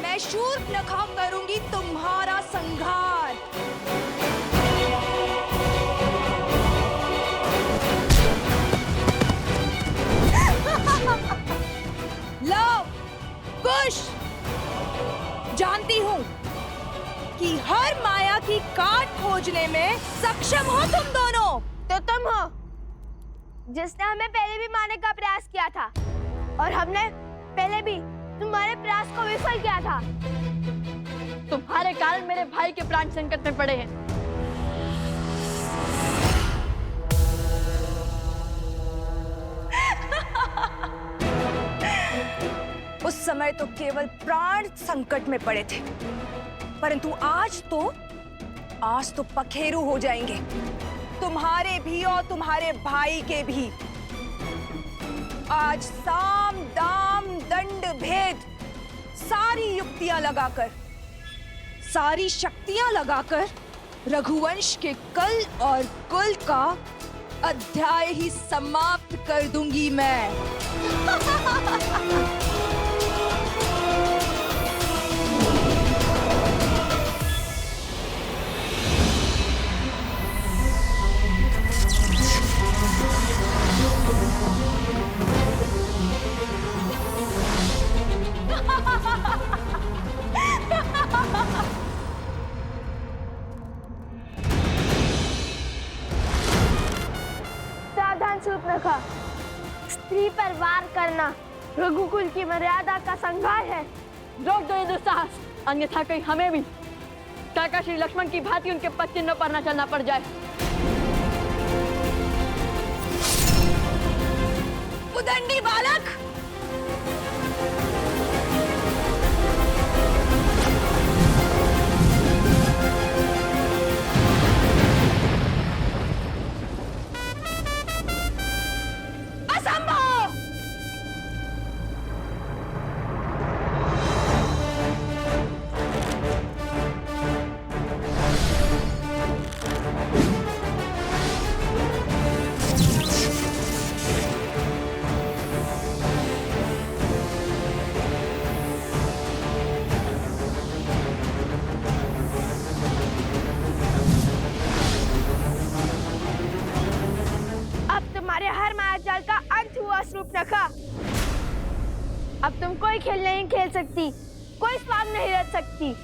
मैं शूर्पणखा करूंगी तुम्हारा संहार। लो कुश, जानती हूँ कि हर माया की काट खोजने में सक्षम हो तुम दोनों। तो तुम हो जिसने हमें पहले भी मारने का प्रयास किया था, और हमने पहले भी तुम्हारे प्रयास को विफल किया था। तुम्हारे कारण मेरे भाई के प्राण संकट में पड़े हैं। उस समय तो केवल प्राण संकट में पड़े थे, परंतु आज तो पखेरु हो जाएंगे, तुम्हारे भी और तुम्हारे भाई के भी। आज साम दाम दंड भेद सारी युक्तियां लगाकर, सारी शक्तियां लगाकर रघुवंश के कल और कुल का अध्याय ही समाप्त कर दूंगी मैं। सावधान शूर्पणखा, स्त्री पर वार करना रघुकुल की मर्यादा का संहार है। रोक दो ये दुस्साहस, अन्यथा कहीं हमें भी काका श्री लक्ष्मण की भांति उनके पद चिन्हों पर न चलना पड़ जाए। उदंडी बालक, असंभव। तुम्हारे हर मायाजाल का अंत हुआ शूर्पणखा। अब तुम कोई खेल नहीं खेल सकती, कोई स्वांग नहीं रच सकती।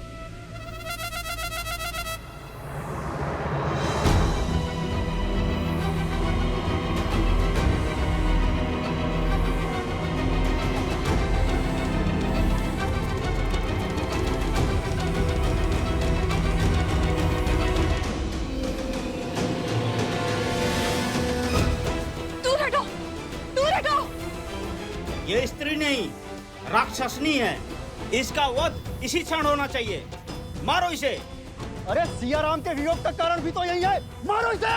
ये स्त्री नहीं, राक्षसनी है। इसका वध इसी क्षण होना चाहिए। मारो इसे। अरे सिया राम के वियोग का कारण भी तो यही है, मारो इसे।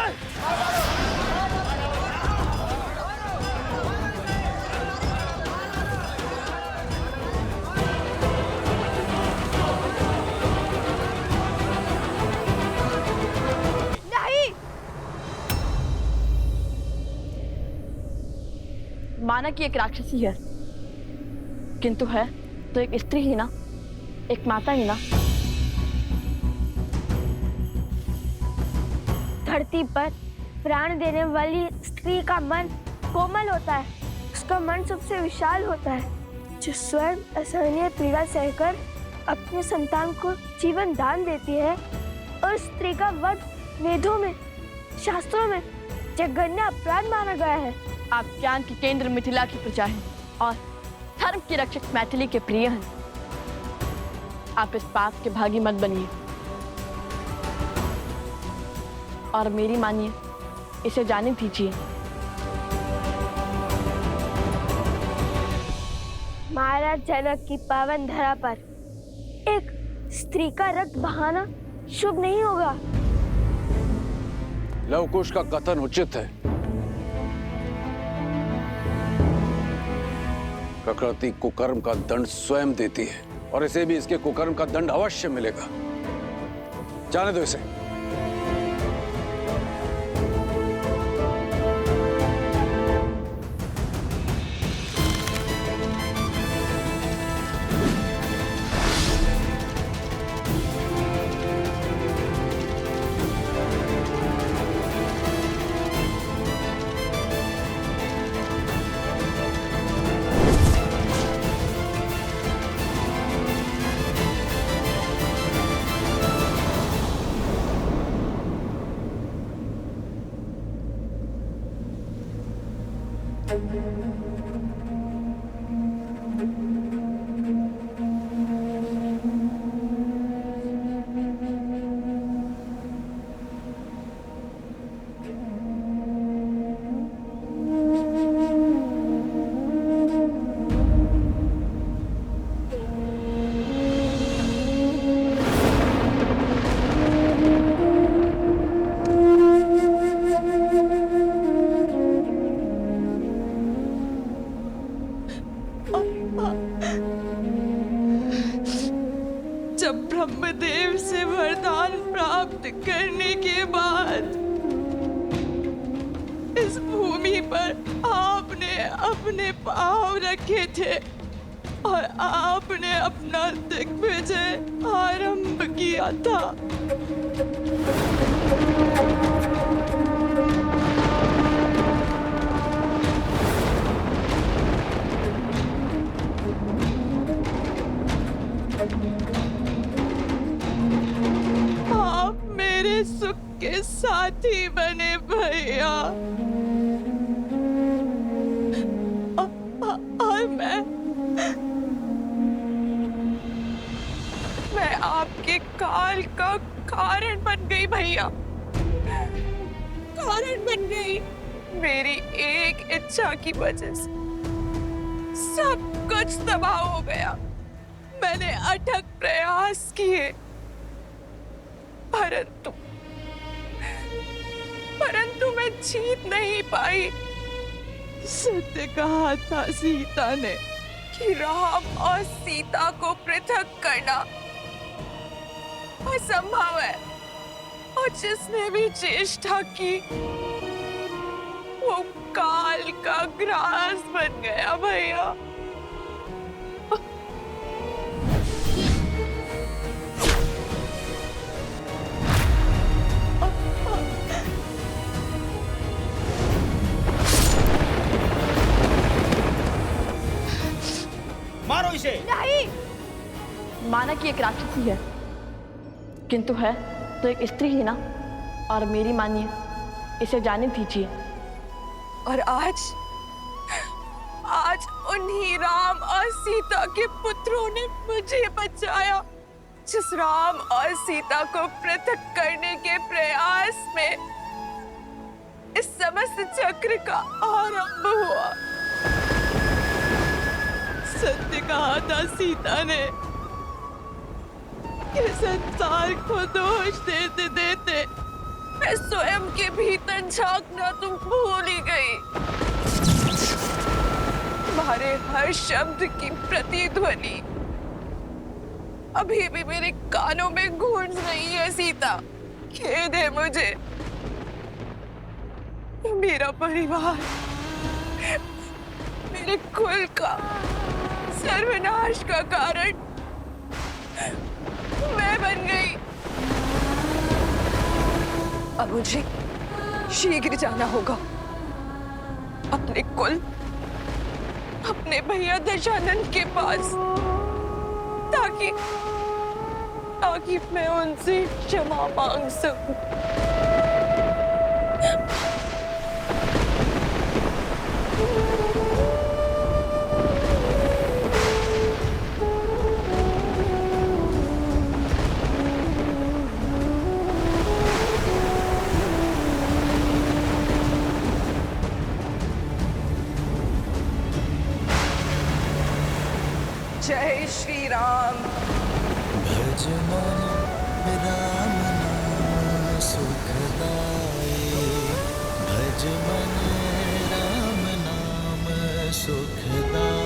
नहीं, माना कि एक राक्षसी है, किंतु है तो एक स्त्री ही ना, एक माता ही ना। धरती पर प्राण देने वाली स्त्री का मन कोमल होता है, उसका मन सबसे विशाल होता है, जो स्वयं असहनीय पीड़ा सहकर अपने संतान को जीवन दान देती है। और स्त्री का वध वेदों में, शास्त्रों में जघन्य अपराध माना गया है। आप ज्ञान की केंद्र मिथिला की प्रजा हैं और धर्म की रक्षक मैथिली के प्रिय हैं। आप इस पाप के भागी मत बनिए और मेरी मानिए, इसे जाने दीजिए। महाराज जनक की पावन धरा पर एक स्त्री का रक्त बहाना शुभ नहीं होगा। लवकुश का कथन उचित है। प्रकृति कुकर्म का दंड स्वयं देती है और इसे भी इसके कुकर्म का दंड अवश्य मिलेगा। जाने दो इसे। ब्रह्मदेव से वरदान प्राप्त करने के बाद इस भूमि पर आपने अपने पांव रखे थे और आपने अपना दिग्विजय आरंभ किया था। आप मेरे सुख के साथी बने भैया। और मैं आपके काल का कारण बन गई भैया, कारण बन गई। मेरी एक इच्छा की वजह से सब कुछ तबाह हो गया। मैंने अथक प्रयास किए, परंतु मैं जीत नहीं पाई। सत्य कहा था सीता ने कि राम और सीता को पृथक करना असंभव है, और जिसने भी चेष्टा की वो काल का ग्रास बन गया भैया। मारो इसे। नहीं, माना कि एक राक्षसी है, किंतु है तो एक स्त्री ही ना। और मेरी मानिए, इसे जाने दीजिए। और आज उन्हीं राम और सीता के पुत्रों ने मुझे बचाया। जिस राम और सीता को पृथक करने के प्रयास में इस समस्त चक्र का आरंभ हुआ। सत्य कहा था सीता ने कि संसार को दोष देते देते मैं स्वयं के भीतर झांकना तुम भूल ही गई। तुम्हारे हर शब्द की प्रतिध्वनि अभी भी मेरे कानों में गूंज रही है सीता। खेद है मुझे। मेरा परिवार, मेरे कुल का सर्वनाश का कारण मैं बन गई। अब मुझे शीघ्र जाना होगा अपने कुल, अपने भैया दशानंद के पास, ताकि मैं उनसे क्षमा मांग सकूं। जय श्री राम। भज मन राम नाम सुखदाई, भज मन राम नाम सुखदाई।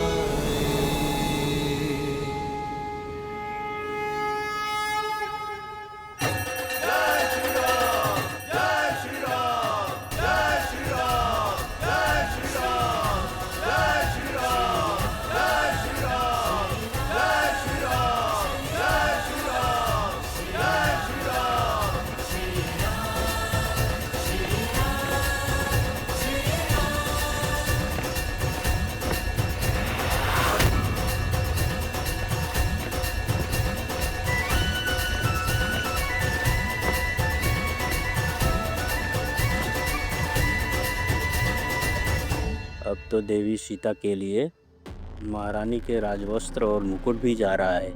अब तो देवी सीता के लिए महारानी के राजवस्त्र और मुकुट भी जा रहा है।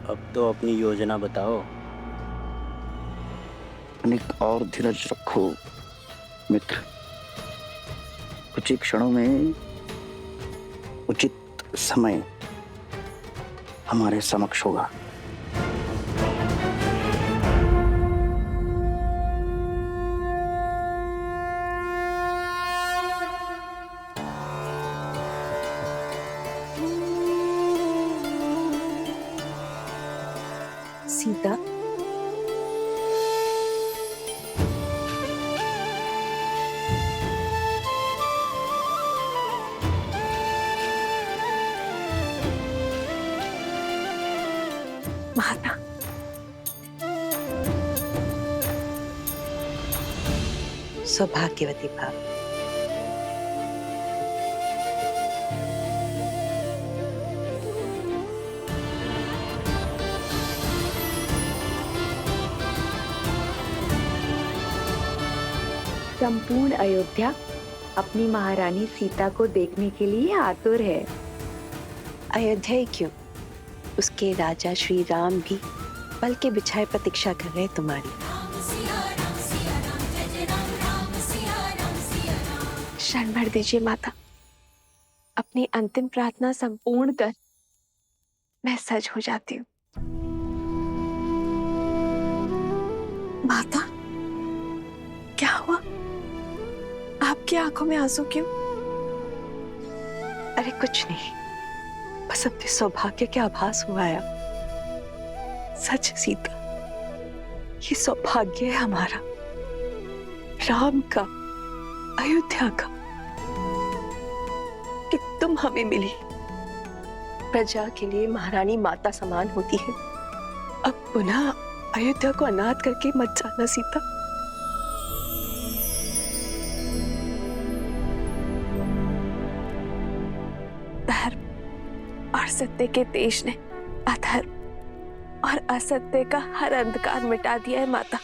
अब तो अपनी योजना बताओ। अनेक और धीरज रखो मित्र। उचित क्षणों में उचित समय हमारे समक्ष होगा। सीता, माता, सौभाग्यवती भाव। संपूर्ण अयोध्या अपनी महारानी सीता को देखने के लिए आतुर है। अयोध्या ही क्यों, उसके राजा श्री राम भी पल के बिछाए प्रतीक्षा कर रहे तुम्हारी। क्षण भर दीजिए माता, अपनी अंतिम प्रार्थना संपूर्ण कर मैं सज हो जाती हूँ। माता, क्या हुआ? आपकी आंखों में आंसू क्यों? अरे कुछ नहीं, बस अपने सौभाग्य के आभास हुआ है। सच सीता, ये सौभाग्य है हमारा, राम का, अयोध्या का, कि तुम हमें मिली। प्रजा के लिए महारानी माता समान होती है। अब पुनः अयोध्या को अनाथ करके मत जाना सीता। धर्म और सत्य के तेज ने अधर्म और असत्य का हर अंधकार मिटा दिया है माता।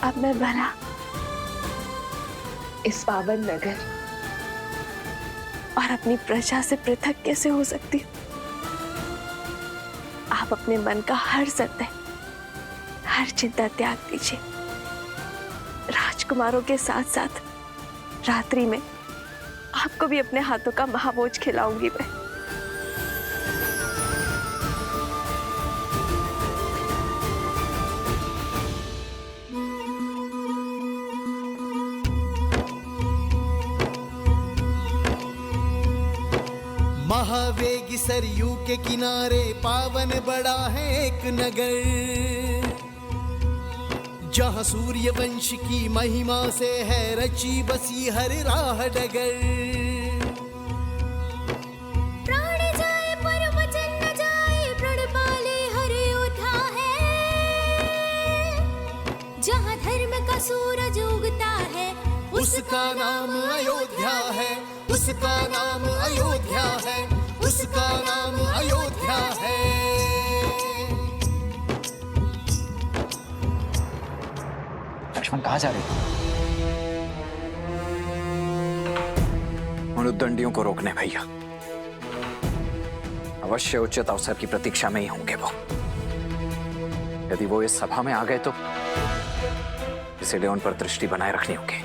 अब मैं भला इस पावन नगर और अपनी प्रजा से पृथक कैसे हो सकती हूँ? आप अपने मन का हर सत्य, हर चिंता त्याग दीजिए। राजकुमारों के साथ साथ रात्रि में आपको भी अपने हाथों का महाभोज खिलाऊंगी मैं। महावेगी सरयू के किनारे पावन बड़ा है एक नगर, जहाँ सूर्य वंश की महिमा से है रची बसी हर राह डगर। प्राण जाए पर वचन न जाए, प्रण पाले हर योद्धा है, जहाँ धर्म का सूरज उगता है उसका नाम अयोध्या है, उसका नाम अयोध्या है, उसका नाम अयोध्या है। लक्ष्मण कहाँ जा रहे? उन उद्दंडियों को रोकने भैया, अवश्य उचित अवसर की प्रतीक्षा में ही होंगे वो। यदि वो इस सभा में आ गए तो इसीलिए उन पर दृष्टि बनाए रखनी होगी।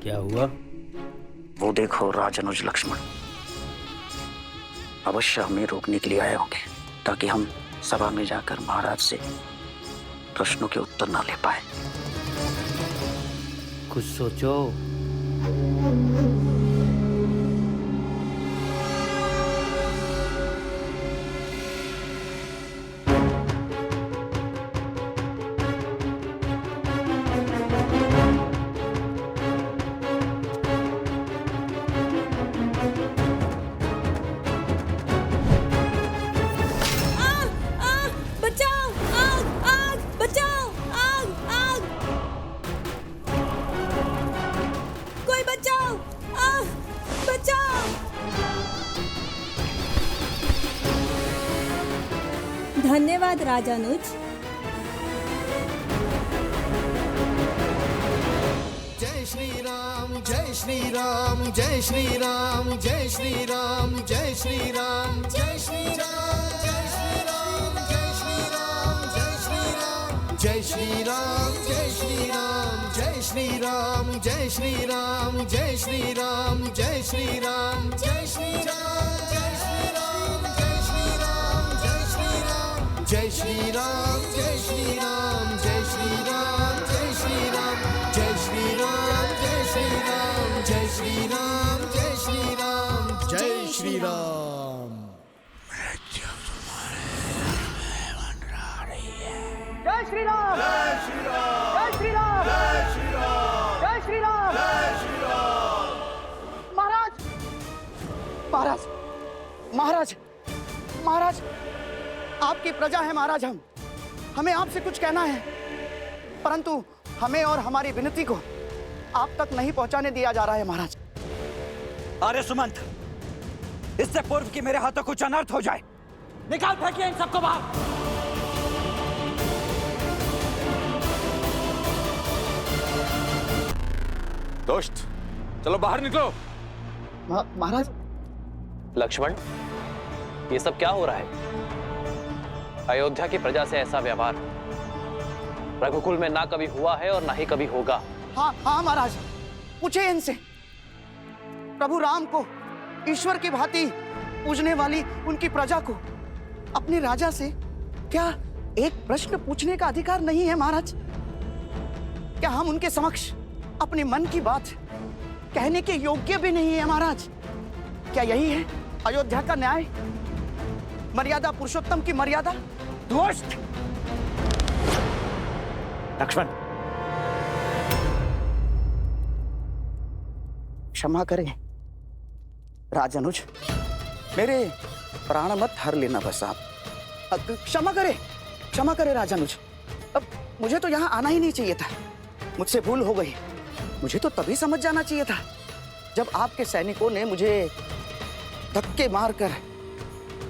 क्या हुआ? वो देखो राजनुज लक्ष्मण अवश्य हमें रोकने के लिए आए होंगे, ताकि हम सभा में जाकर महाराज से प्रश्नों के उत्तर ना ले पाए। कुछ सोचो। धन्यवाद राजानुज। जय श्री राम, जय श्री राम, जय श्री राम, जय श्री राम, जय श्री राम, जय श्री राम, जय श्री राम, जय श्री राम, जय श्री राम, जय श्री राम, जय श्री राम, जय श्री राम जय श्री राम जय श्री राम जय श्री राम जय श्री राम जय श्री राम जय श्री राम जय श्री राम जय श्री राम जय श्री राम जय श्री राम जय श्री राम जय श्री राम जय श्री राम जय श्री राम जय श्री राम जय श्री राम। जय श्री राम जय श्री राम जय श्री राम जय श्री राम जय श्री राम जय श्री राम। महाराज महाराज महाराज महाराज, आपकी प्रजा है महाराज। हमें आपसे कुछ कहना है, परंतु हमें और हमारी विनती को आप तक नहीं पहुंचाने दिया जा रहा है महाराज। अरे सुमंत, इससे पूर्व कि मेरे हाथों कुछ अनर्थ हो जाए, निकाल फेंकिए इन सबको बाहर। दोस्त, चलो बाहर निकलो। महाराज। लक्ष्मण, ये सब क्या हो रहा है? अयोध्या की प्रजा से ऐसा व्यवहार रघुकुल में ना कभी हुआ है और ना ही कभी होगा। हाँ हाँ महाराज, पूछे इनसे। प्रभु राम को ईश्वर की भांति पूजने वाली उनकी प्रजा को अपने राजा से क्या एक प्रश्न पूछने का अधिकार नहीं है महाराज? क्या हम उनके समक्ष अपने मन की बात कहने के योग्य भी नहीं है महाराज? क्या यही है अयोध्या का न्याय, मर्यादा पुरुषोत्तम की मर्यादा? दोस्त लक्ष्मण, क्षमा करें राजनुज, मेरे प्राण मत हर लेना बस आप। क्षमा करे राजनुज। अब मुझे तो यहाँ आना ही नहीं चाहिए था, मुझसे भूल हो गई। मुझे तो तभी समझ जाना चाहिए था जब आपके सैनिकों ने मुझे धक्के मारकर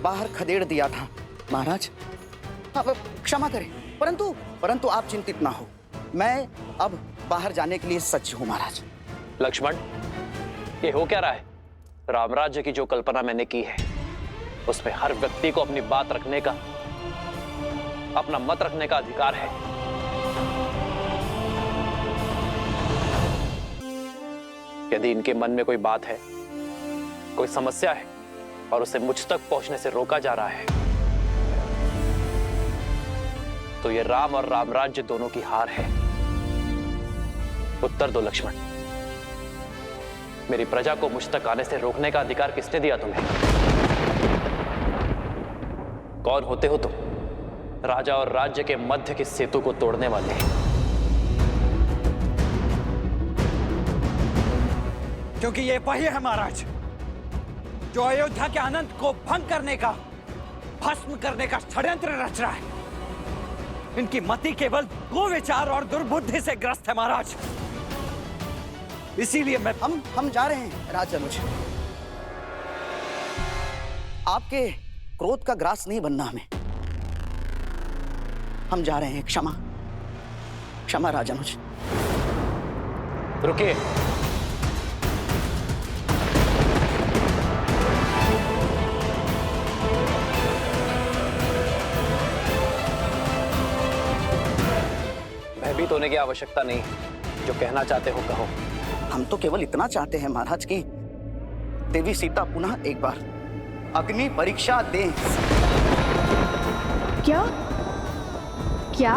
बाहर खदेड़ दिया था महाराज। अब क्षमा करें, परंतु आप चिंतित ना हो, मैं अब बाहर जाने के लिए सज्ज हूं महाराज। लक्ष्मण, ये हो क्या रहा है? रामराज्य की जो कल्पना मैंने की है उसमें हर व्यक्ति को अपनी बात रखने का, अपना मत रखने का अधिकार है। यदि इनके मन में कोई बात है, कोई समस्या है और उसे मुझ तक पहुंचने से रोका जा रहा है, तो ये राम और रामराज्य दोनों की हार है। उत्तर दो लक्ष्मण, मेरी प्रजा को मुझ तक आने से रोकने का अधिकार किसने दिया तुम्हें? कौन होते हो तुम? राजा और राज्य के मध्य की सेतु को तोड़ने वाले। क्योंकि ये वही है महाराज जो अयोध्या के आनंद को भंग करने का, भस्म करने का षड्यंत्र रच रहा है। इनकी मति केवल कुविचार और दुर्बुद्धि से ग्रस्त है महाराज। इसीलिए हम जा रहे हैं राजनुज। आपके क्रोध का ग्रास नहीं बनना हमें। हम जा रहे हैं। क्षमा राजनुज। रुकिए। भयभीत होने की आवश्यकता नहीं, जो कहना चाहते हो कहो। हम तो केवल इतना चाहते हैं महाराज की देवी सीता पुनः एक बार अग्नि परीक्षा दें। क्या क्या?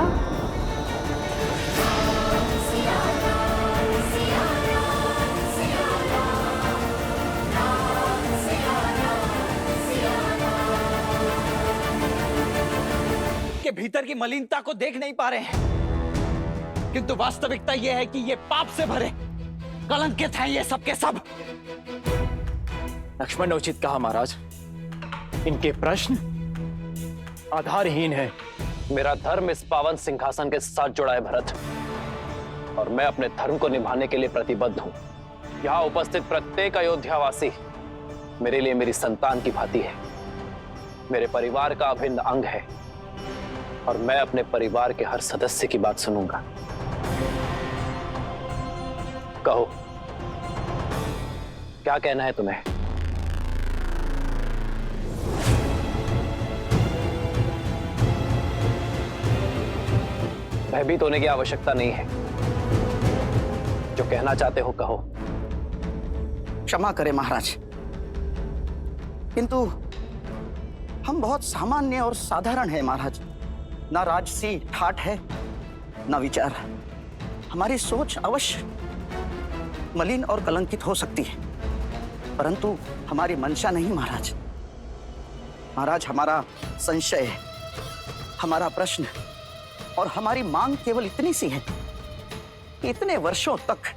के भीतर की मलिनता को देख नहीं पा रहे हैं, किंतु वास्तविकता यह है कि ये पाप से भरे कलंकित हैं ये सब के सब। लक्ष्मण ने उचित कहा महाराज, इनके प्रश्न आधारहीन है। मेरा धर्म इस पावन सिंहासन के साथ जुड़ा है भरत, और मैं अपने धर्म को निभाने के लिए प्रतिबद्ध हूं। यहाँ उपस्थित प्रत्येक अयोध्यावासी मेरे लिए मेरी संतान की भांति है, मेरे परिवार का अभिन्न अंग है, और मैं अपने परिवार के हर सदस्य की बात सुनूंगा। कहो, क्या कहना है तुम्हें? भयभीत होने की आवश्यकता नहीं है। जो कहना चाहते हो कहो। क्षमा करें महाराज, किंतु हम बहुत सामान्य और साधारण हैं महाराज। ना राजसी ठाठ है, ना विचार। हमारी सोच अवश्य मलिन और कलंकित हो सकती है, परंतु हमारी मंशा नहीं महाराज। महाराज, हमारा संशय है, हमारा प्रश्न और हमारी मांग केवल इतनी सी है कि इतने वर्षों तक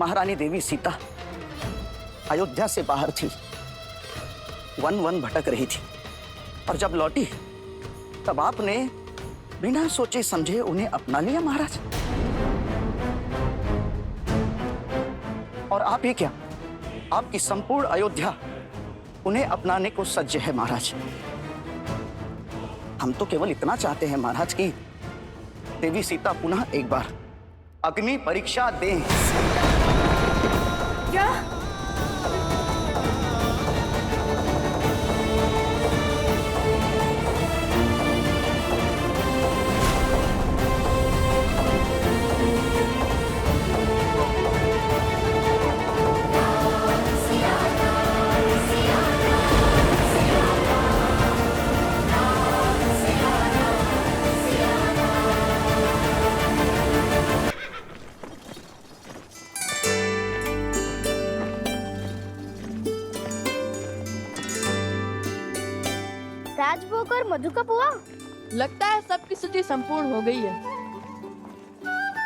महारानी देवी सीता अयोध्या से बाहर थी, वन वन भटक रही थी, और जब लौटी तब आपने बिना सोचे समझे उन्हें अपना लिया महाराज। और आप ही क्या, आपकी संपूर्ण अयोध्या उन्हें अपनाने को सज्ज है महाराज। हम तो केवल इतना चाहते हैं महाराज कि देवी सीता पुनः एक बार अग्नि परीक्षा दें। क्या? राजभोग और मधु का पुआ? लगता है सबकी सूची संपूर्ण हो गई है।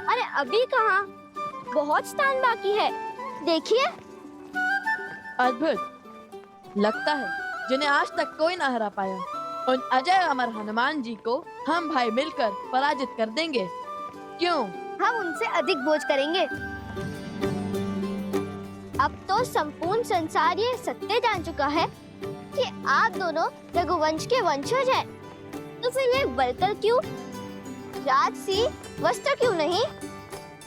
अरे अभी कहाँ, बहुत स्थान बाकी है, देखिए। अद्भुत। लगता है जिन्हें आज तक कोई ना हरा पाया, उन अजय अमर हनुमान जी को हम भाई मिलकर पराजित कर देंगे। क्यों? हम उनसे अधिक बोझ करेंगे। अब तो संपूर्ण संसार ये सत्य जान चुका है कि आप दोनों रघुवंश के वंशज हैं। तो फिर ये वलकर क्यों, राजसी वस्त्र क्यों नहीं?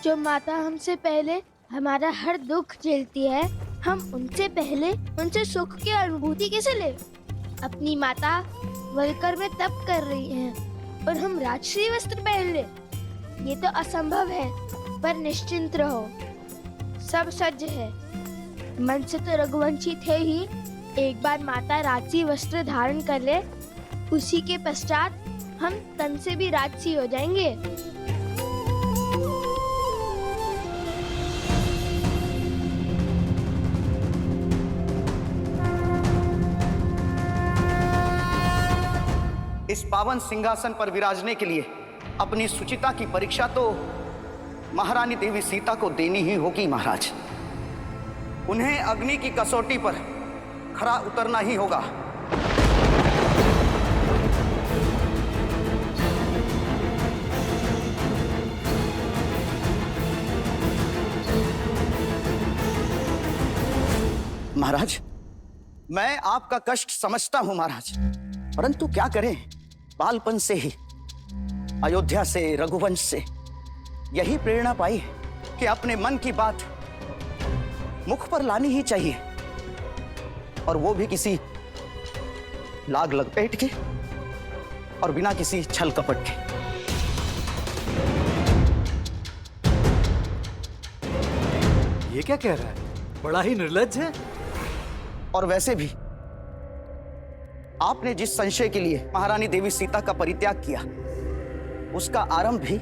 जो माता हमसे पहले हमारा हर दुख झेलती है, हम उनसे पहले उनसे सुख की अनुभूति कैसे ले? अपनी माता वलकर में तप कर रही हैं और हम राजसी वस्त्र पहन ले? ये तो असंभव है। पर निश्चिंत रहो, सब सज्ज है। मन से तो रघुवंशी थे ही, एक बार माता राजसी वस्त्र धारण कर ले, उसी के पश्चात हम तन से भी राजसी हो जाएंगे। इस पावन सिंहासन पर विराजने के लिए अपनी सुचिता की परीक्षा तो महारानी देवी सीता को देनी ही होगी महाराज। उन्हें अग्नि की कसौटी पर खरा उतरना ही होगा। महाराज, मैं आपका कष्ट समझता हूं महाराज, परंतु क्या करें, बालपन से ही अयोध्या से, रघुवंश से यही प्रेरणा पाई है कि अपने मन की बात मुख पर लानी ही चाहिए, और वो भी किसी लाग लपेट के और बिना किसी छल कपट के। ये क्या कह रहा है, बड़ा ही निर्लज्ज है। और वैसे भी आपने जिस संशय के लिए महारानी देवी सीता का परित्याग किया, उसका आरंभ भी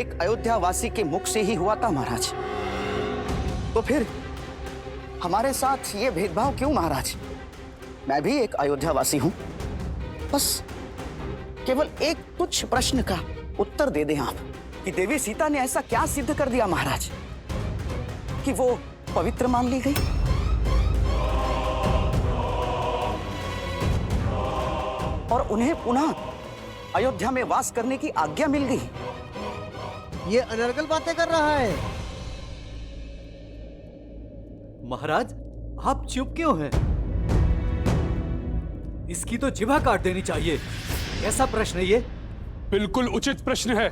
एक अयोध्या वासी के मुख से ही हुआ था महाराज। तो फिर हमारे साथ ये भेदभाव क्यों महाराज? मैं भी एक अयोध्या वासी हूं, बस केवल एक तुच्छ प्रश्न का उत्तर दे दें आप कि देवी सीता ने ऐसा क्या सिद्ध कर दिया महाराज कि वो पवित्र मान ली गई? और उन्हें पुनः अयोध्या में वास करने की आज्ञा मिल गई। ये अनर्गल बातें कर रहा है। महाराज, आप चुप क्यों हैं? इसकी तो जिभा काट देनी चाहिए। कैसा प्रश्न है ये? बिल्कुल उचित प्रश्न है।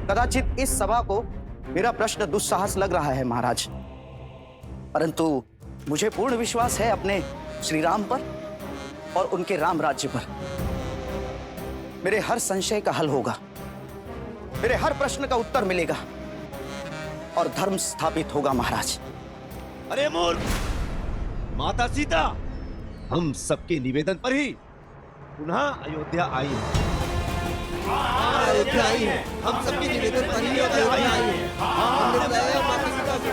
कदाचित इस सभा को मेरा प्रश्न दुस्साहस लग रहा है महाराज, परंतु मुझे पूर्ण विश्वास है अपने श्री राम पर और उनके राम राज्य पर। मेरे हर संशय का हल होगा, मेरे हर प्रश्न का उत्तर मिलेगा। और धर्म स्थापित होगा महाराज। अरे मूर्ख! माता सीता हम सबके निवेदन पर ही पुनः अयोध्या आई है। अयोध्या आई है, हम सबके निवेदन पर ही अयोध्या आई है। हमने बुलाया माता सीता को।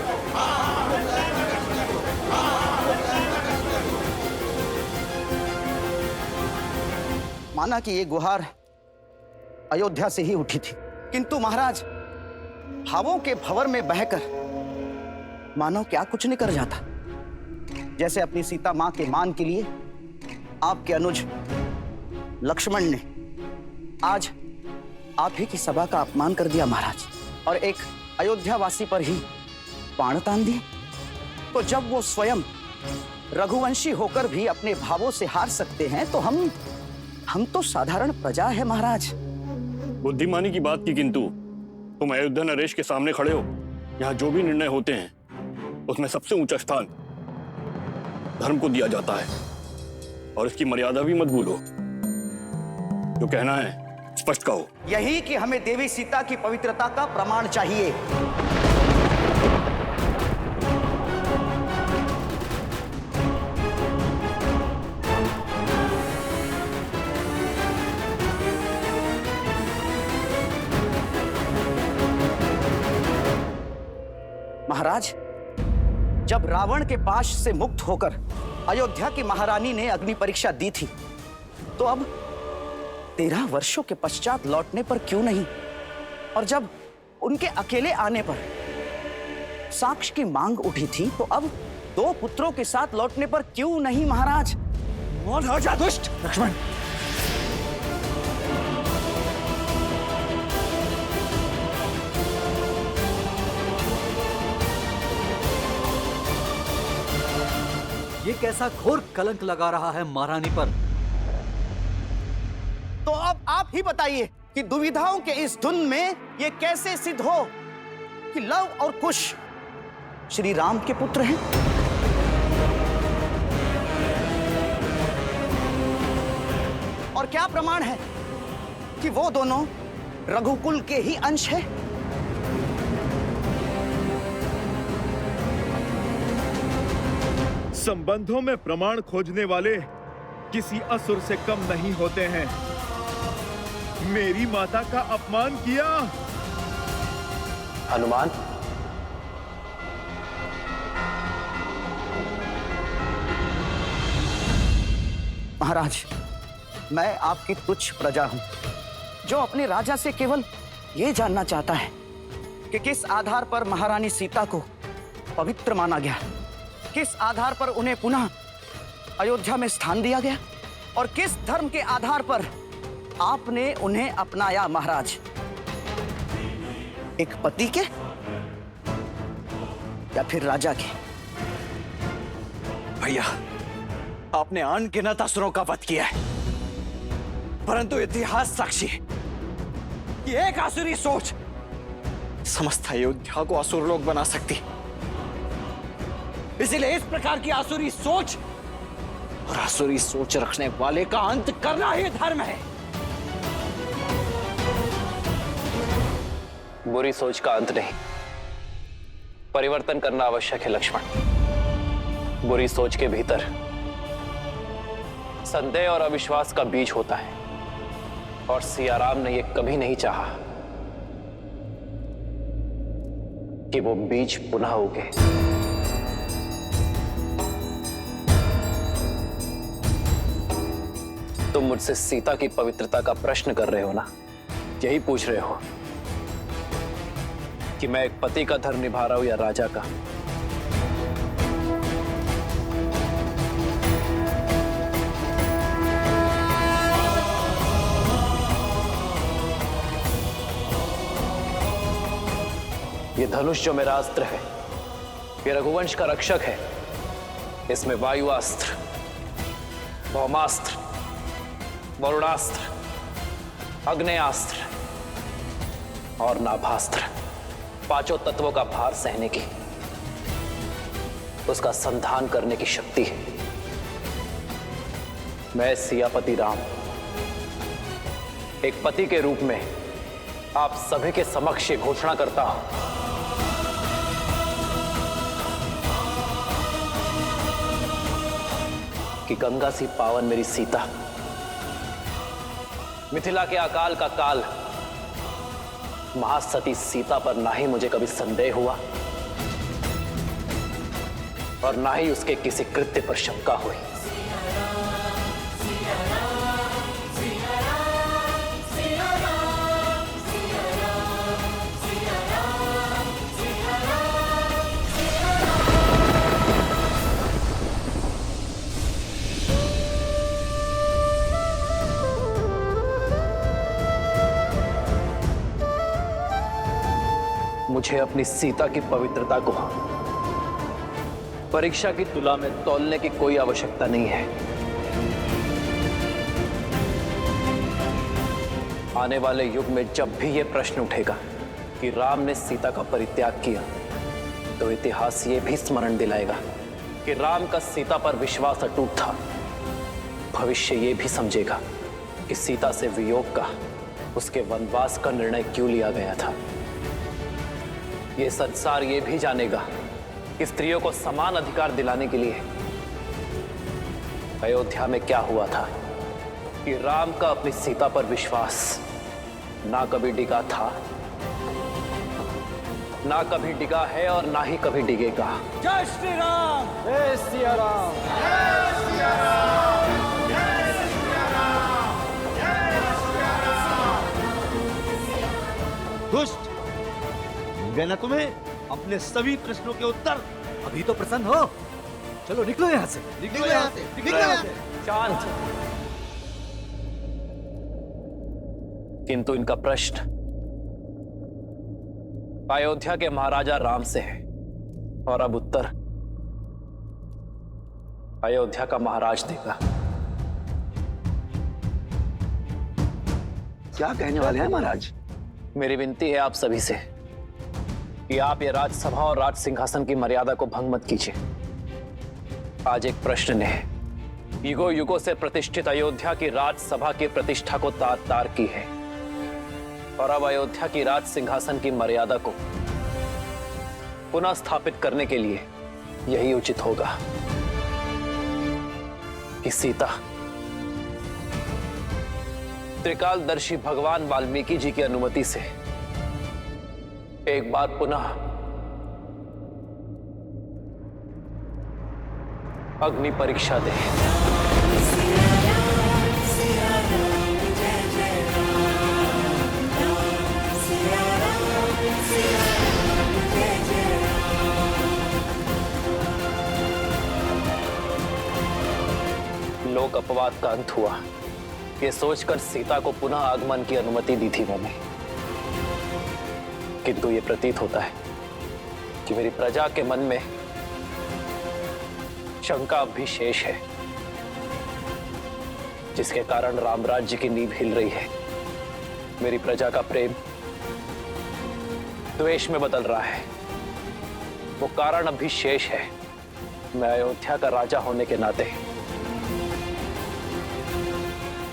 माना कि ये गुहार अयोध्या से ही उठी थी, किंतु महाराज भावों के भंवर में बहकर मानव क्या कुछ नहीं कर जाता। जैसे अपनी सीता मां के मान के लिए आपके अनुज लक्ष्मण ने आज आप ही की सभा का अपमान कर दिया महाराज, और एक अयोध्यावासी पर ही बाण तान दिए। तो जब वो स्वयं रघुवंशी होकर भी अपने भावों से हार सकते हैं, तो हम तो साधारण प्रजा है महाराज। बुद्धिमानी की बात की, किंतु तुम अयोध्या नरेश के सामने खड़े हो। यहाँ जो भी निर्णय होते हैं उसमें सबसे ऊंचा स्थान धर्म को दिया जाता है, और इसकी मर्यादा भी मत भूलो। जो कहना है स्पष्ट कहो। यही कि हमें देवी सीता की पवित्रता का प्रमाण चाहिए। महाराज, जब रावण के पाश से मुक्त होकर अयोध्या की महारानी ने अग्नि परीक्षा दी थी, तो अब 13 वर्षों के पश्चात लौटने पर क्यों नहीं? और जब उनके अकेले आने पर साक्ष्य की मांग उठी थी, तो अब 2 पुत्रों के साथ लौटने पर क्यों नहीं महाराज? मौन हो जा दुष्ट लक्ष्मण। ये कैसा घोर कलंक लगा रहा है महारानी पर। तो अब आप ही बताइए कि दुविधाओं के इस धुन में ये कैसे सिद्ध हो कि लव और कुश श्री राम के पुत्र हैं? और क्या प्रमाण है कि वो दोनों रघुकुल के ही अंश हैं? संबंधों में प्रमाण खोजने वाले किसी असुर से कम नहीं होते हैं। मेरी माता का अपमान किया। हनुमान, महाराज, मैं आपकी तुच्छ प्रजा हूं, जो अपने राजा से केवल यह जानना चाहता है कि किस आधार पर महारानी सीता को पवित्र माना गया, किस आधार पर उन्हें पुनः अयोध्या में स्थान दिया गया, और किस धर्म के आधार पर आपने उन्हें अपनाया महाराज? एक पति के या फिर राजा के? भैया, आपने अनगिनत असुरों का वध किया है, परंतु इतिहास साक्षी है कि एक आसुरी सोच समस्त अयोध्या को असुरलोक बना सकती। इसलिए इस प्रकार की आसुरी सोच और आसुरी सोच रखने वाले का अंत करना ही धर्म है। बुरी सोच का अंत नहीं, परिवर्तन करना आवश्यक है लक्ष्मण। बुरी सोच के भीतर संदेह और अविश्वास का बीज होता है, और सियाराम ने यह कभी नहीं चाहा कि वो बीज पुनः उगे। तुम मुझसे सीता की पवित्रता का प्रश्न कर रहे हो ना? यही पूछ रहे हो कि मैं एक पति का धर्म निभा रहा हूं या राजा का? ये धनुष जो मेरा अस्त्र है, ये रघुवंश का रक्षक है। इसमें वायुआस्त्र, भौमास्त्र, वरुणास्त्र, अग्नेयास्त्र और नाभास्त्र, 5 तत्वों का भार सहने की, उसका संधान करने की शक्ति है। मैं सियापति राम एक पति के रूप में आप सभी के समक्ष घोषणा करता हूं कि गंगा सी पावन मेरी सीता, मिथिला के अकाल का काल, महासती सीता पर ना ही मुझे कभी संदेह हुआ और ना ही उसके किसी कृत्य पर शंका हुई। मुझे अपनी सीता की पवित्रता को परीक्षा की तुला में तौलने की कोई आवश्यकता नहीं है। आने वाले युग में जब भी यह प्रश्न उठेगा कि राम ने सीता का परित्याग किया, तो इतिहास ये भी स्मरण दिलाएगा कि राम का सीता पर विश्वास अटूट था। भविष्य ये भी समझेगा कि सीता से वियोग का, उसके वनवास का निर्णय क्यों लिया गया था। ये संसार ये भी जानेगा कि स्त्रियों को समान अधिकार दिलाने के लिए अयोध्या में क्या हुआ था, कि राम का अपनी सीता पर विश्वास ना कभी डिगा था, ना कभी डिगा है और ना ही कभी डिगेगा। जय श्री राम, जय सिया राम, जय सिया राम, जय सिया राम, जय सिया राम। दुष्ट, मिल गए ना तुम्हें अपने सभी प्रश्नों के उत्तर? अभी तो प्रसन्न हो, चलो निकलो यहाँ से, निकलो यहाँ से, निकलो यहाँ से। शांत। किंतु इनका प्रश्न अयोध्या के महाराजा राम से है और अब उत्तर अयोध्या का महाराज देगा। क्या कहने वाले हैं महाराज? मेरी विनती है आप सभी से कि आप ये राजसभा और राज सिंहासन की मर्यादा को भंग मत कीजिए। आज एक प्रश्न ने युगों युगों से प्रतिष्ठित अयोध्या की राजसभा की प्रतिष्ठा को तार तार की है और अब अयोध्या की राज सिंहासन की मर्यादा को पुनः स्थापित करने के लिए यही उचित होगा कि सीता त्रिकालदर्शी भगवान वाल्मीकि जी की अनुमति से एक बार पुनः अग्नि परीक्षा दे। लोक अपवाद का अंत हुआ, ये सोचकर सीता को पुनः आगमन की अनुमति दी थी मैंने, किंतु ये प्रतीत होता है कि मेरी प्रजा के मन में शंका अब भी शेष है, जिसके कारण रामराज्य की नींव हिल रही है। मेरी प्रजा का प्रेम द्वेष में बदल रहा है। वो कारण अब भी शेष है। मैं अयोध्या का राजा होने के नाते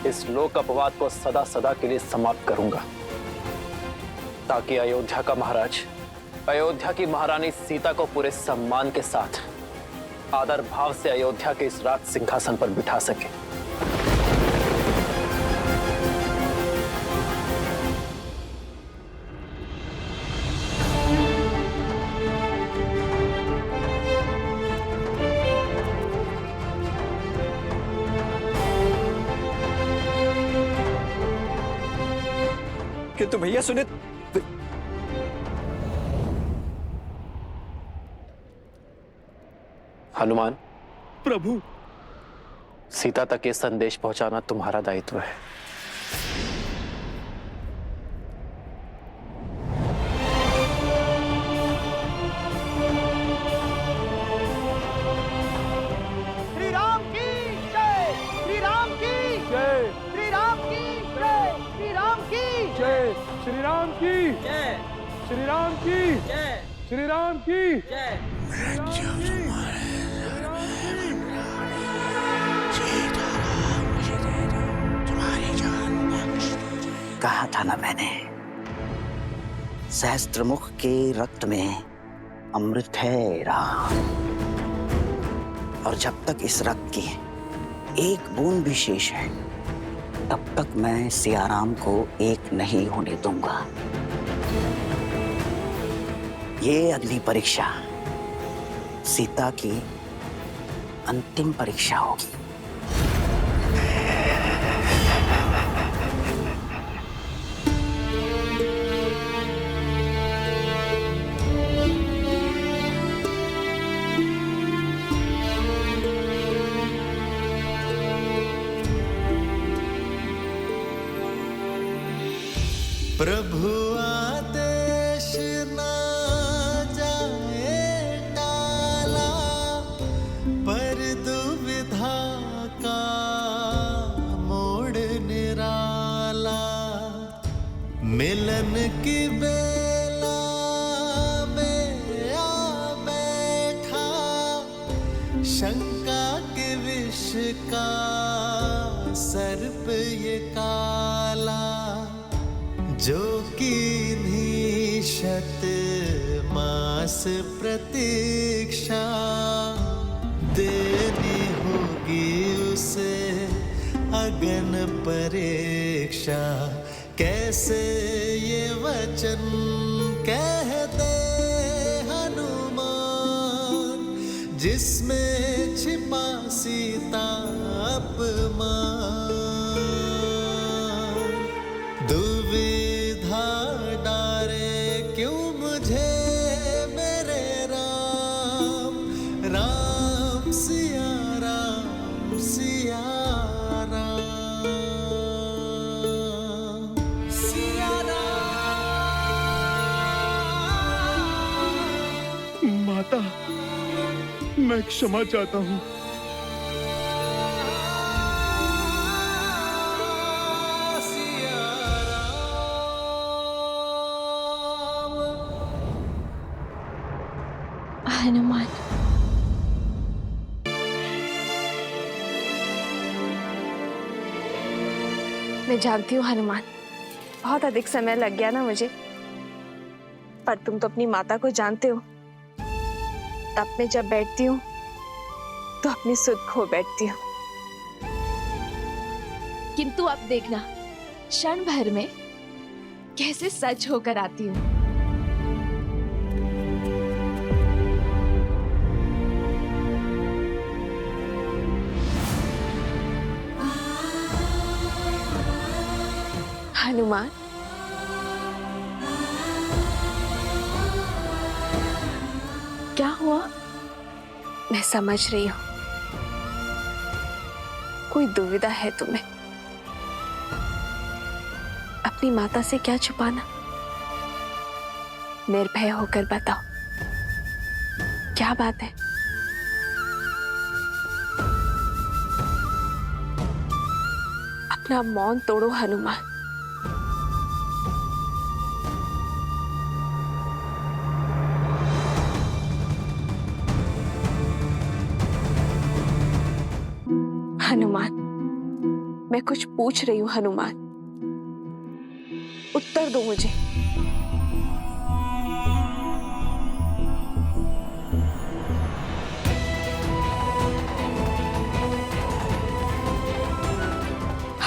इस लोक अपवाद को सदा सदा के लिए समाप्त करूंगा, ताकि अयोध्या का महाराज अयोध्या की महारानी सीता को पूरे सम्मान के साथ आदर भाव से अयोध्या के इस राज सिंहासन पर बिठा सके। किंतु भैया सुने, हनुमान, प्रभु, सीता तक ये संदेश पहुंचाना तुम्हारा दायित्व है। श्री राम की जय, श्री राम की जय, श्री राम की जय, श्री राम की जय, श्री राम की जय, श्री राम की जय, श्री राम की जय। कहा था ना मैंने, सहस्त्रमुख के रक्त में अमृत है राम, और जब तक इस रक्त की एक बूंद भी शेष है, तब तक मैं सियाराम को एक नहीं होने दूंगा। ये अगली परीक्षा सीता की अंतिम परीक्षा होगी। प्रभु आदेश ना जाए टाला, पर दुविधा का मोड़ निराला। मिलन की बेला में आ बैठा, शंका के विष का सर्प ये काला। जो किन्हीं शत मास प्रतीक्षा, देनी होगी उसे अगन परीक्षा। कैसे ये वचन कह दे हनुमान, जिसमें छिपा सीता अपमान। दुविधा डारे क्यों मुझे मेरे राम, राम सिया राम सिया राम सिया राम। माता, मैं क्षमा चाहता हूँ। हनुमान, मैं जानती हूँ हनुमान, बहुत अधिक समय लग गया ना मुझे, पर तुम तो अपनी माता को जानते हो। तब मैं जब बैठती हूँ तो अपनी सुध खो बैठती हूँ। किंतु अब देखना, क्षण भर में कैसे सच होकर आती हूँ। हनुमान, क्या हुआ? मैं समझ रही हूं, कोई दुविधा है तुम्हें। अपनी माता से क्या छुपाना? निर्भय होकर बताओ, क्या बात है? अपना मौन तोड़ो हनुमान। हनुमान, मैं कुछ पूछ रही हूँ हनुमान, उत्तर दो मुझे।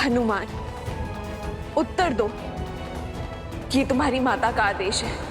हनुमान, उत्तर दो। ये तुम्हारी माता का आदेश है।